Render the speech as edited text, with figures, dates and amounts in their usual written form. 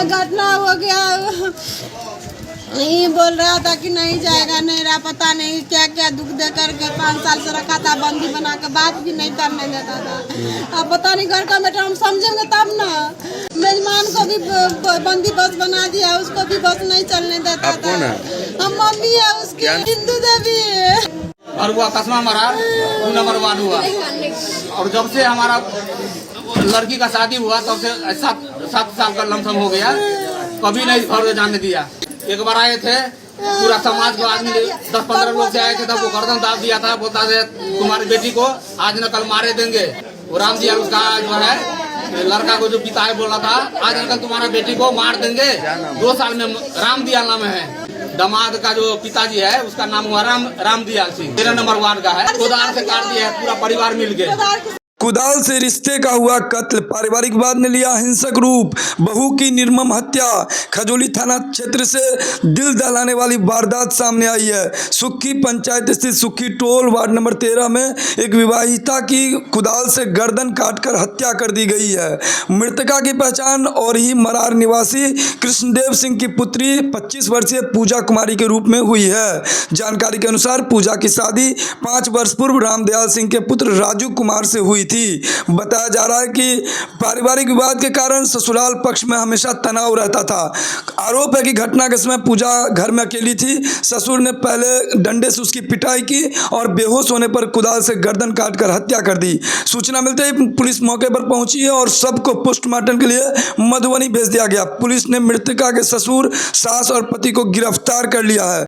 घटना हो गया। नहीं बोल रहा था कि नहीं जाएगा, नहीं रहा, पता नहीं क्या क्या दुख दे करके 5 साल से रखा था बंदी बना के, बात भी नहीं करने देता था। अब पता नहीं घर का मैटर हम समझेंगे तब ना। मेजमान को भी बंदी बस बना दिया, उसको भी बस नहीं चलने देता था। हम मम्मी है उसकी, हिंदू देवी और हुआ कसमा मरा 2 नंबर वार्ड हुआ। और जब से हमारा लड़की का शादी हुआ तब से 7 साल का लमसम हो गया, कभी नहीं घर में जाने दिया। एक बार आए थे, पूरा समाज को आदमी 10-15 लोग से आए थे, तब वो गर्दन दाब दिया था, बोलता है तुम्हारी बेटी को आज न कल मारे देंगे। वो राम जी उसका जो है लड़का को जो पिता है बोला था आज न कल तुम्हारा बेटी को मार देंगे। 2 साल में राम दियाल नाम है। दामाद का जो पिताजी है उसका नाम हुआ राम दियाल सिंह, 13 नंबर वार्ड का है। कोदार से काट दिया है, पूरा परिवार मिल गए। कुदाल से रिश्ते का हुआ कत्ल, पारिवारिक विवाद ने लिया हिंसक रूप, बहू की निर्मम हत्या। खजौली थाना क्षेत्र से दिल दहलाने वाली वारदात सामने आई है। सुक्खी पंचायत स्थित सुक्खी टोल वार्ड नंबर 13 में एक विवाहिता की कुदाल से गर्दन काटकर हत्या कर दी गई है। मृतका की पहचान और ही मरार निवासी कृष्णदेव सिंह की पुत्री 25 वर्षीय पूजा कुमारी के रूप में हुई है। जानकारी के अनुसार पूजा की शादी 5 वर्ष पूर्व रामदयाल सिंह के पुत्र राजू कुमार से हुई थी। बताया जा रहा है कि पारिवारिक विवाद के कारण ससुराल पक्ष में हमेशा तनाव रहता था। आरोप है कि घटना के समय पूजा घर में अकेली थी। ससुर ने पहले डंडे से उसकी पिटाई की और बेहोश होने पर कुदाल से गर्दन काटकर हत्या कर दी। सूचना मिलते ही पुलिस मौके पर पहुंची है और सबको पोस्टमार्टम के लिए मधुबनी भेज दिया गया। पुलिस ने मृतका के ससुर, सास और पति को गिरफ्तार कर लिया है।